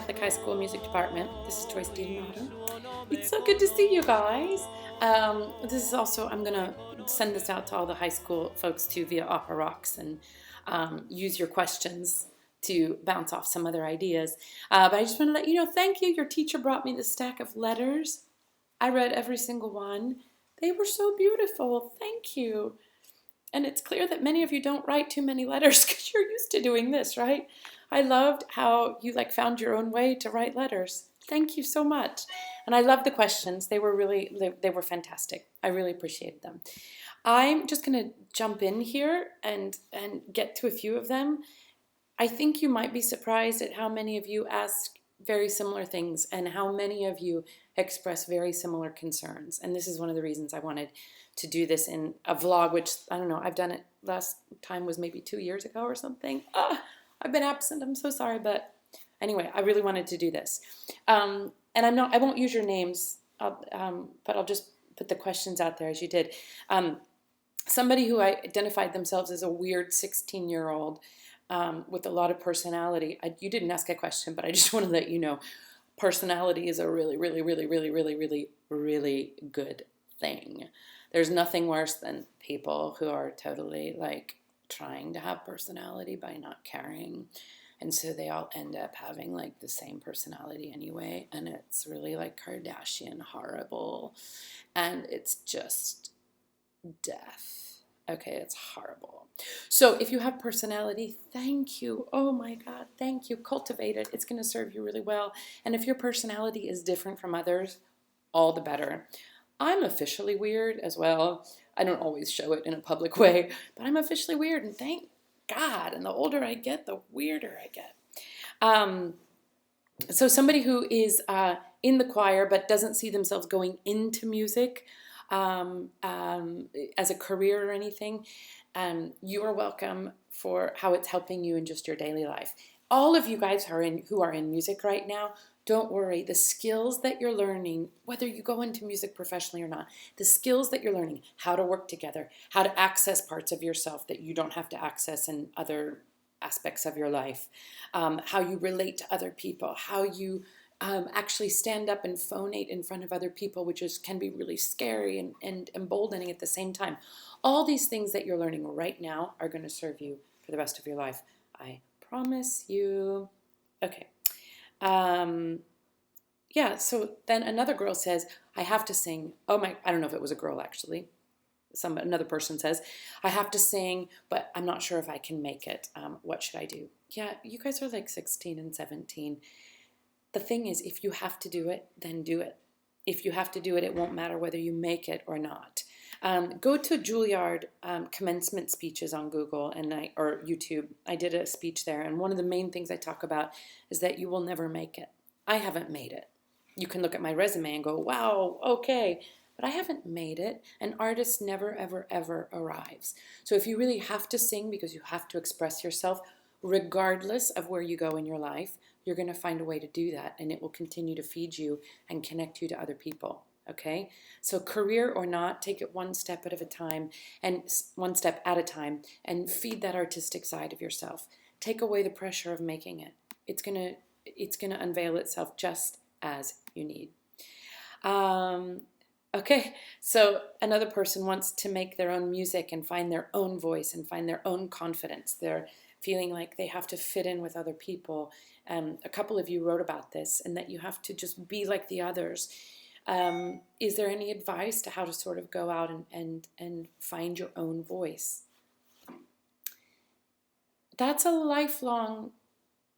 Catholic High School Music Department. This is Joyce. It's so good to see you guys. This is also, I'm going to send this out to all the high school folks too via Opera Rocks and use your questions to bounce off some other ideas. But I just want to let you know, thank you. Your teacher brought me the stack of letters. I read every single one. They were so beautiful. Thank you. And it's clear that many of you don't write too many letters because you're used to doing this, right? I loved how you found your own way to write letters. Thank you so much. And I love the questions. They were fantastic. I really appreciated them. I'm just going to jump in here and get to a few of them. I think you might be surprised at how many of you ask very similar things and how many of you express very similar concerns. And this is one of the reasons I wanted to do this in a vlog, which, I don't know, I've done it last time was maybe 2 years ago or something. I've been absent. I'm so sorry. But anyway, I really wanted to do this. And I won't use your names, but I'll just put the questions out there as you did. Somebody who identified themselves as a weird 16-year-old with a lot of personality. You didn't ask a question, but I just want to let you know, personality is a really, really, really, really, really, really, really good thing. There's nothing worse than people who are totally trying to have personality by not caring. And so they all end up having the same personality anyway. And it's really Kardashian horrible. And it's just death. Okay, it's horrible. So if you have personality, thank you. Oh my God, thank you. Cultivate it. It's going to serve you really well. And if your personality is different from others, all the better. I'm officially weird as well. I don't always show it in a public way, but I'm officially weird, and thank God. And the older I get, the weirder I get. So somebody who is in the choir but doesn't see themselves going into music as a career or anything, you are welcome for how it's helping you in just your daily life. All of you guys who are in music right now, don't worry. The skills that you're learning, whether you go into music professionally or not, the skills that you're learning, how to work together, how to access parts of yourself that you don't have to access in other aspects of your life, how you relate to other people, how you actually stand up and phonate in front of other people, which can be really scary and emboldening at the same time. All these things that you're learning right now are going to serve you for the rest of your life. I promise you. Okay. Yeah, so then another girl says, I have to sing. I don't know if it was a girl actually. Another person says, I have to sing, but I'm not sure if I can make it. What should I do? Yeah, you guys are 16 and 17. The thing is, if you have to do it, then do it. If you have to do it, it won't matter whether you make it or not. Go to Juilliard commencement speeches on Google or YouTube. I did a speech there, and one of the main things I talk about is that you will never make it. I haven't made it. You can look at my resume and go, wow, okay, but I haven't made it. An artist never, ever, ever arrives. So if you really have to sing because you have to express yourself, regardless of where you go in your life, you're going to find a way to do that, and it will continue to feed you and connect you to other people. Okay, so career or not, take it one step at a time, and feed that artistic side of yourself. Take away the pressure of making it. It's gonna unveil itself just as you need. Okay, so another person wants to make their own music and find their own voice and find their own confidence. They're feeling like they have to fit in with other people. A couple of you wrote about this, and that you have to just be like the others. Is there any advice to how to sort of go out and find your own voice? That's a lifelong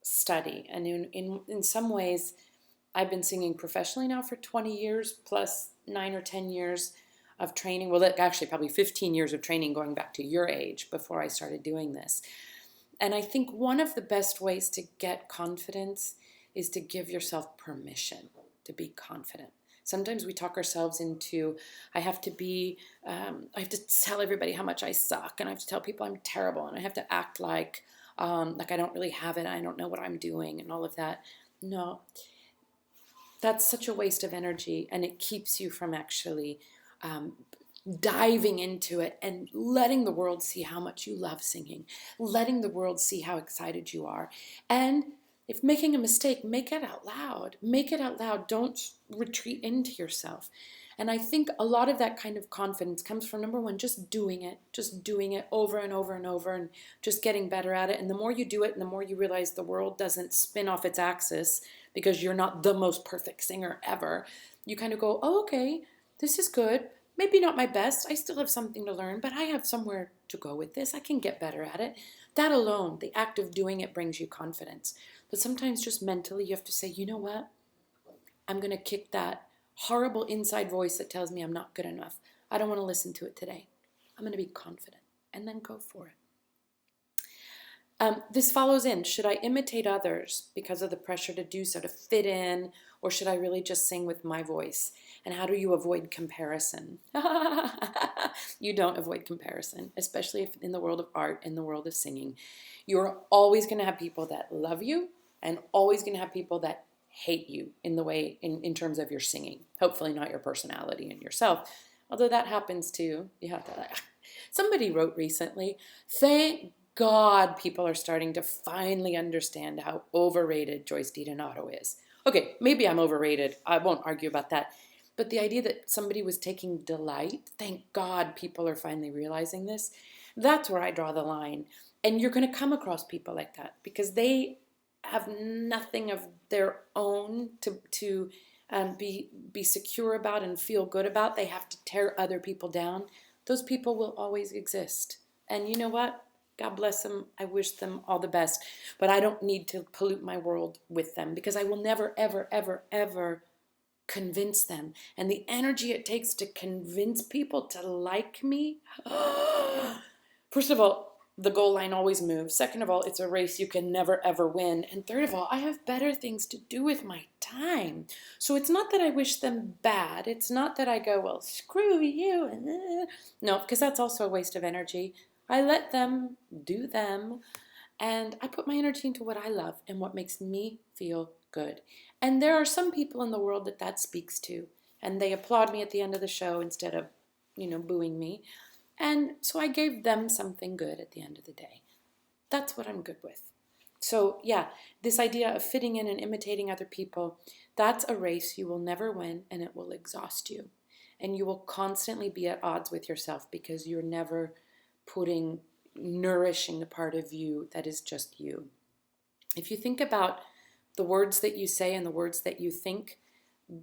study, and in some ways, I've been singing professionally now for 20 years, plus 9 or 10 years of training. Well, actually probably 15 years of training going back to your age before I started doing this. And I think one of the best ways to get confidence is to give yourself permission to be confident. Sometimes we talk ourselves into, I have to tell everybody how much I suck, and I have to tell people I'm terrible, and I have to act like I don't really have it, I don't know what I'm doing, and all of that. No, that's such a waste of energy, and it keeps you from actually diving into it and letting the world see how much you love singing, letting the world see how excited you are. And If making a mistake, make it out loud. Make it out loud. Don't retreat into yourself. And I think a lot of that kind of confidence comes from, number one, just doing it over and over and over, and just getting better at it. And the more you do it, and the more you realize the world doesn't spin off its axis because you're not the most perfect singer ever, you kind of go, oh, okay, this is good. Maybe not my best. I still have something to learn, but I have somewhere to go with this. I can get better at it. That alone, the act of doing it, brings you confidence. But sometimes just mentally you have to say, you know what? I'm going to kick that horrible inside voice that tells me I'm not good enough. I don't want to listen to it today. I'm going to be confident, and then go for it. This follows in, should I imitate others because of the pressure to do so, to fit in, or should I really just sing with my voice? And how do you avoid comparison? You don't avoid comparison, especially if in the world of art, in the world of singing. You're always going to have people that love you, and always going to have people that hate you in terms of your singing. Hopefully not your personality and yourself, although that happens too. You have to. Somebody wrote recently, thank God people are starting to finally understand how overrated Joyce DiDonato is. Okay, maybe I'm overrated. I won't argue about that. But the idea that somebody was taking delight, thank God people are finally realizing this. That's where I draw the line. And you're going to come across people like that because they have nothing of their own to be secure about and feel good about. They have to tear other people down. Those people will always exist. And you know what? God bless them. I wish them all the best. But I don't need to pollute my world with them because I will never, ever, ever, ever convince them. And the energy it takes to convince people to like me. First of all, the goal line always moves. Second of all, it's a race you can never, ever win. And third of all, I have better things to do with my time. So it's not that I wish them bad. It's not that I go, well, screw you. No, because that's also a waste of energy. I let them do them, and I put my energy into what I love and what makes me feel good. And there are some people in the world that speaks to, and they applaud me at the end of the show instead of, booing me. And so I gave them something good at the end of the day. That's what I'm good with. So yeah, this idea of fitting in and imitating other people, that's a race you will never win, and it will exhaust you. And you will constantly be at odds with yourself because you're never nourishing the part of you that is just you. If you think about the words that you say and the words that you think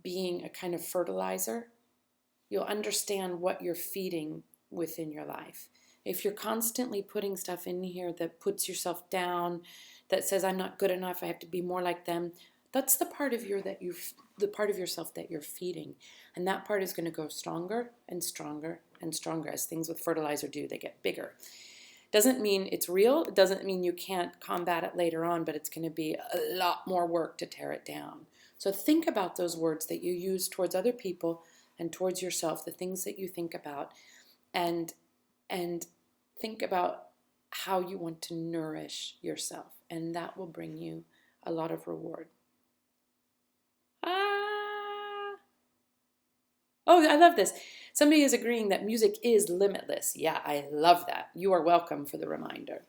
being a kind of fertilizer, you'll understand what you're feeding within your life. If you're constantly putting stuff in here that puts yourself down, that says I'm not good enough, I have to be more like them, that's the part of the part of yourself that you're feeding. And that part is going to go stronger and stronger and stronger as things with fertilizer do. They get bigger. Doesn't mean it's real. It doesn't mean you can't combat it later on, but it's going to be a lot more work to tear it down. So think about those words that you use towards other people and towards yourself, the things that you think about, and think about how you want to nourish yourself, and that will bring you a lot of reward. Oh, I love this. Somebody is agreeing that music is limitless. Yeah, I love that. You are welcome for the reminder.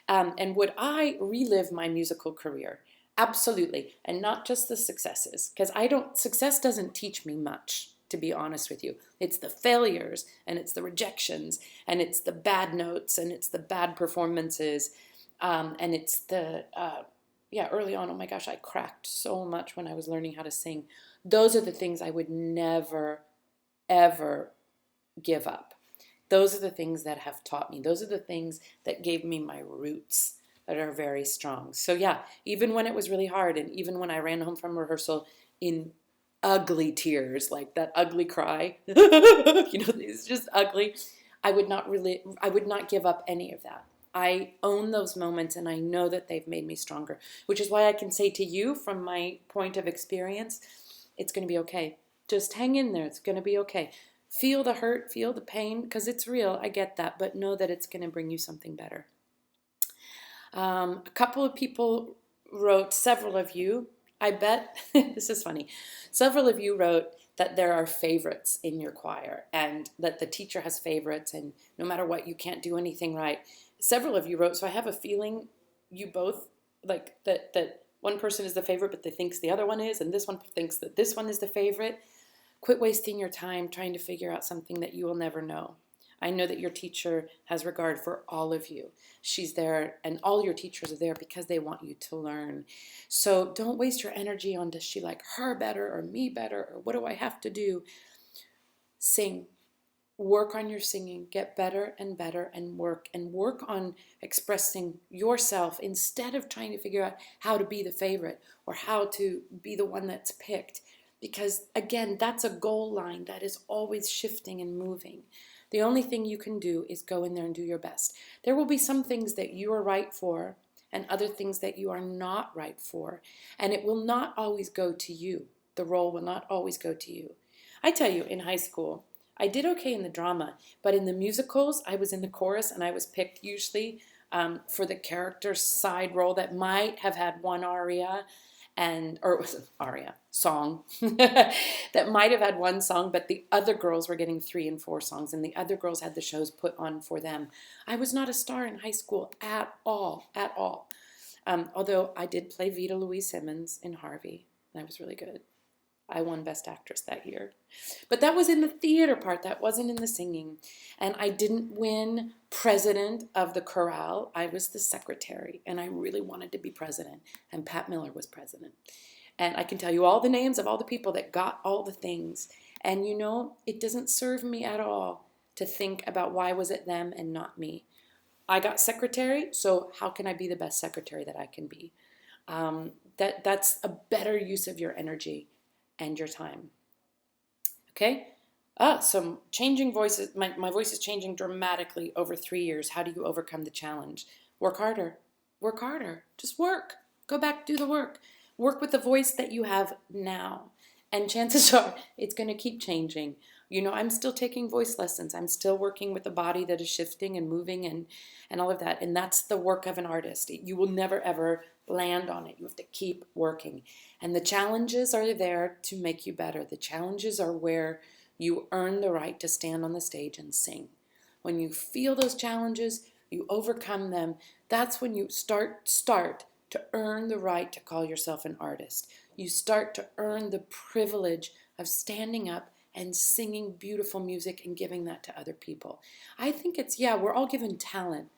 And would I relive my musical career? Absolutely. And not just the successes, because success doesn't teach me much, to be honest with you. It's the failures, and it's the rejections, and it's the bad notes, and it's the bad performances, and it's early on, oh my gosh, I cracked so much when I was learning how to sing. Those are the things I would never, ever give up. Those are the things that have taught me. Those are the things that gave me my roots that are very strong. So yeah, even when it was really hard, and even when I ran home from rehearsal in ugly tears, like that ugly cry, it's just ugly, I would not give up any of that. I own those moments, and I know that they've made me stronger, which is why I can say to you from my point of experience, it's going to be okay. Just hang in there. It's going to be okay. Feel the hurt, feel the pain, because it's real. I get that, but know that it's going to bring you something better. A couple of people wrote, several of you, I bet, this is funny, several of you wrote that there are favorites in your choir, and that the teacher has favorites, and no matter what, you can't do anything right. Several of you wrote, so I have a feeling you both, like, that one person is the favorite, but they thinks the other one is, and this one thinks that this one is the favorite. Quit wasting your time trying to figure out something that you will never know. I know that your teacher has regard for all of you. She's there, and all your teachers are there because they want you to learn. So don't waste your energy on, does she like her better or me better, or what do I have to do? Sing. Work on your singing. Get better and better, and work on expressing yourself instead of trying to figure out how to be the favorite or how to be the one that's picked. Because again, that's a goal line that is always shifting and moving. The only thing you can do is go in there and do your best. There will be some things that you are right for and other things that you are not right for. And it will not always go to you. The role will not always go to you. I tell you, in high school, I did okay in the drama, but in the musicals, I was in the chorus and I was picked usually for the character side role that might have had one aria or it was an aria song that might have had one song, but the other girls were getting 3 and 4 songs, and the other girls had the shows put on for them. I was not a star in high school at all, at all. Although I did play Vita Louise Simmons in Harvey, and I was really good. I won Best Actress that year. But that was in the theater part. That wasn't in the singing. And I didn't win president of the chorale. I was the secretary, and I really wanted to be president. And Pat Miller was president. And I can tell you all the names of all the people that got all the things. And you know, it doesn't serve me at all to think about why was it them and not me. I got secretary, so how can I be the best secretary that I can be? That's a better use of your energy and your time. Okay? So changing voices, my voice is changing dramatically over 3 years. How do you overcome the challenge? Work harder. Work harder. Just work. Go back, do the work. Work with the voice that you have now. And chances are it's going to keep changing. You know, I'm still taking voice lessons. I'm still working with a body that is shifting and moving and all of that. And that's the work of an artist. You will never, ever land on it. You have to keep working. And the challenges are there to make you better. The challenges are where you earn the right to stand on the stage and sing. When you feel those challenges, you overcome them. That's when you start to earn the right to call yourself an artist. You start to earn the privilege of standing up and singing beautiful music and giving that to other people. I think we're all given talent,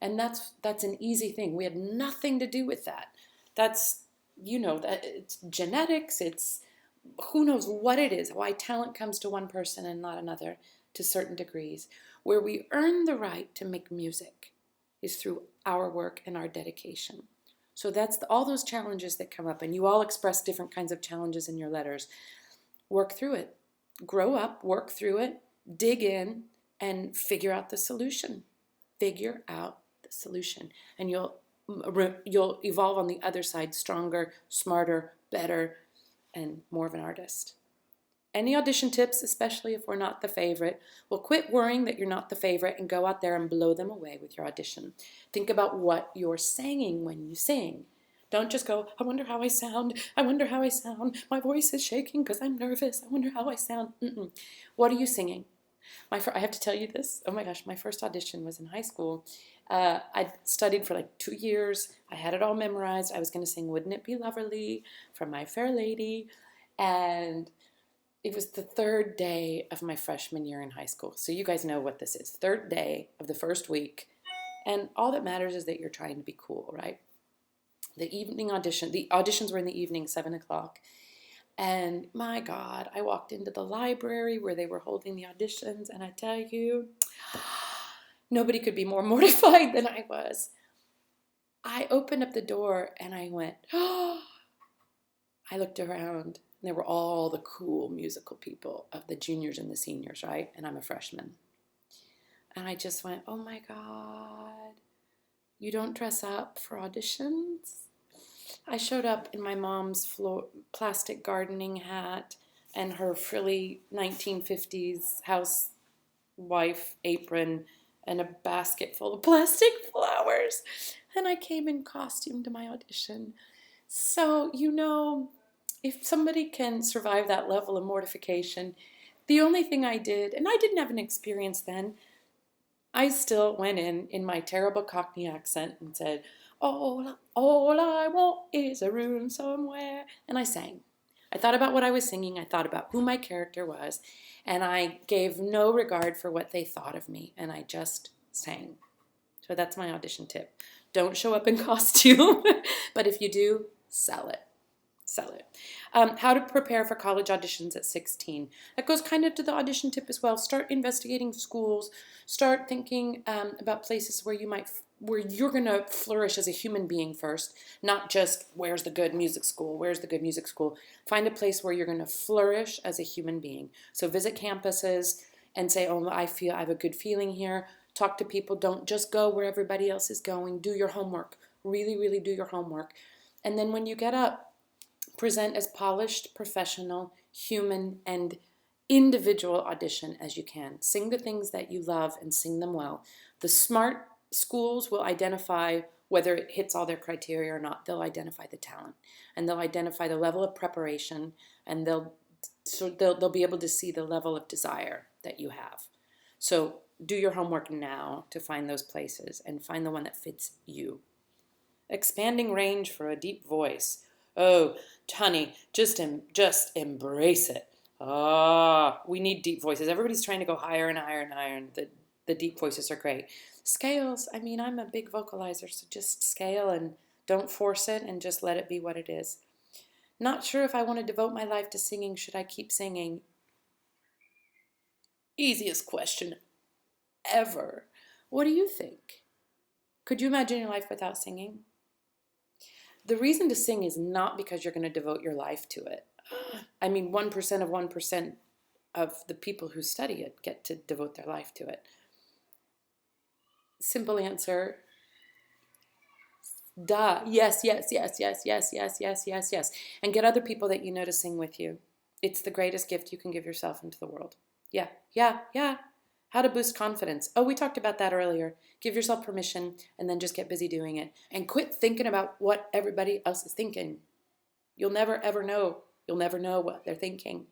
and that's an easy thing. We had nothing to do with that. That's, that it's genetics, it's who knows what it is, why talent comes to one person and not another to certain degrees. Where we earn the right to make music is through our work and our dedication. So that's all those challenges that come up, and you all express different kinds of challenges in your letters. Work through it. Grow up, work through it, dig in, and figure out the solution. Figure out the solution. And you'll evolve on the other side stronger, smarter, better, and more of an artist. Any audition tips, especially if we're not the favorite? Well, quit worrying that you're not the favorite and go out there and blow them away with your audition. Think about what you're saying when you sing. Don't just go, I wonder how I sound. I wonder how I sound. My voice is shaking because I'm nervous. I wonder how I sound. What are you singing? I have to tell you this. Oh my gosh, my first audition was in high school. I studied for like 2 years. I had it all memorized. I was going to sing Wouldn't It Be Loverly from My Fair Lady. And it was the 3rd day of my freshman year in high school. So you guys know what this is. 3rd day of the first week. And all that matters is that you're trying to be cool, right? The auditions were in the evening, 7 o'clock. And my God, I walked into the library where they were holding the auditions, and I tell you, nobody could be more mortified than I was. I opened up the door and I went, oh, I looked around, and there were all the cool musical people of the juniors and the seniors, right? And I'm a freshman. And I just went, oh my God, you don't dress up for auditions? I showed up in my mom's plastic gardening hat and her frilly 1950s housewife apron and a basket full of plastic flowers. And I came in costume to my audition. So, if somebody can survive that level of mortification, the only thing I did, and I didn't have an experience then, I still went in my terrible Cockney accent and said, All I want is a room somewhere. And I sang. I thought about what I was singing. I thought about who my character was. And I gave no regard for what they thought of me. And I just sang. So that's my audition tip. Don't show up in costume. But if you do, sell it. Sell it. How to prepare for college auditions at 16. That goes kind of to the audition tip as well. Start investigating schools. Start thinking about places where you're going to flourish as a human being first, not just where's the good music school, where's the good music school. Find a place where you're going to flourish as a human being. So visit campuses and say, oh, I have a good feeling here. Talk to people. Don't just go where everybody else is going. Do your homework. Really, really do your homework. And then when you get up, present as polished, professional, human, and individual audition as you can. Sing the things that you love and sing them well. The smart schools will identify whether it hits all their criteria or not. They'll identify the talent, and they'll identify the level of preparation, and they'll be able to see the level of desire that you have. So do your homework now to find those places and find the one that fits you. Expanding range for a deep voice. Oh, honey, just embrace it. We need deep voices. Everybody's trying to go higher and higher and higher, and the deep voices are great. Scales, I mean, I'm a big vocalizer, so just scale and don't force it and just let it be what it is. Not sure if I want to devote my life to singing. Should I keep singing? Easiest question ever. What do you think? Could you imagine your life without singing? The reason to sing is not because you're going to devote your life to it. I mean, 1% of 1% of the people who study it get to devote their life to it. Simple answer, duh. Yes, yes, yes, yes, yes, yes, yes, yes, yes. And get other people that you know to sing with you. It's the greatest gift you can give yourself into the world. Yeah, yeah, yeah. How to boost confidence. Oh, we talked about that earlier. Give yourself permission and then just get busy doing it. And quit thinking about what everybody else is thinking. You'll never, ever know. You'll never know what they're thinking.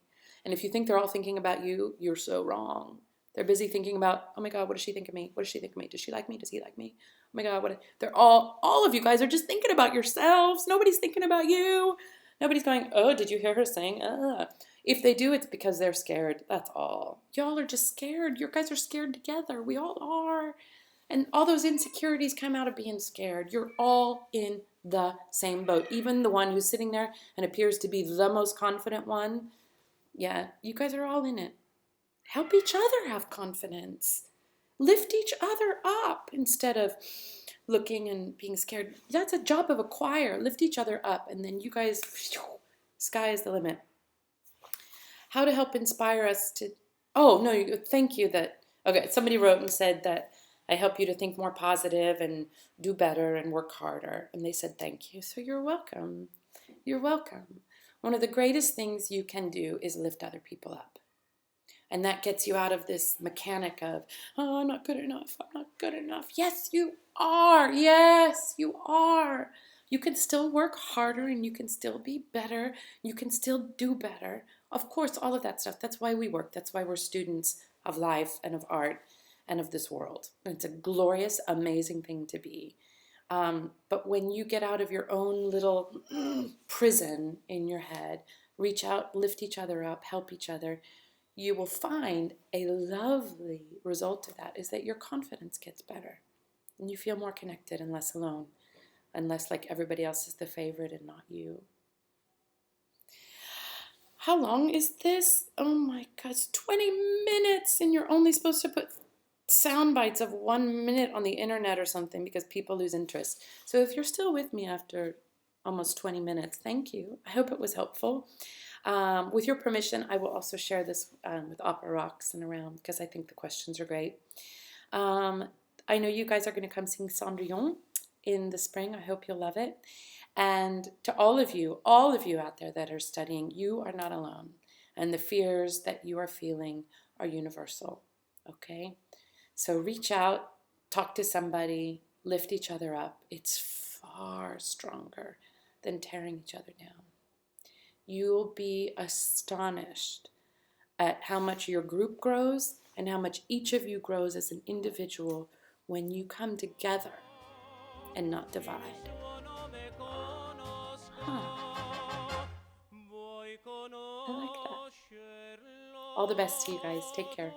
And if you think they're all thinking about you, you're so wrong. They're busy thinking about, oh my God, what does she think of me? What does she think of me? Does she like me? Does he like me? Oh my God, they're all of you guys are just thinking about yourselves. Nobody's thinking about you. Nobody's going, oh, did you hear her sing? If they do, it's because they're scared. That's all. Y'all are just scared. You guys are scared together. We all are. And all those insecurities come out of being scared. You're all in the same boat. Even the one who's sitting there and appears to be the most confident one. Yeah, you guys are all in it. Help each other have confidence. Lift each other up instead of looking and being scared. That's a job of a choir. Lift each other up, and then you guys, sky is the limit. How to help inspire us to, oh, no, thank you okay, somebody wrote and said that I help you to think more positive and do better and work harder. And they said thank you. So you're welcome. You're welcome. One of the greatest things you can do is lift other people up. And that gets you out of this mechanic of, oh, I'm not good enough. I'm not good enough. Yes, you are. Yes, you are. You can still work harder and you can still be better. You can still do better. Of course, all of that stuff. That's why we work. That's why we're students of life and of art and of this world. And it's a glorious, amazing thing to be. But when you get out of your own little prison in your head, reach out, lift each other up, help each other, you will find a lovely result of that is that your confidence gets better and you feel more connected and less alone and less like everybody else is the favorite and not you. How long is this? Oh my God, it's 20 minutes and you're only supposed to put sound bites of 1 minute on the internet or something because people lose interest. So if you're still with me after almost 20 minutes, thank you. I hope it was helpful. With your permission, I will also share this with Opera Rocks and around because I think the questions are great. I know you guys are going to come sing Cendrillon in the spring. I hope you'll love it. And to all of you out there that are studying, you are not alone. And the fears that you are feeling are universal. Okay? So reach out, talk to somebody, lift each other up. It's far stronger than tearing each other down. You'll be astonished at how much your group grows and how much each of you grows as an individual when you come together and not divide. Huh. I like that. All the best to you guys. Take care.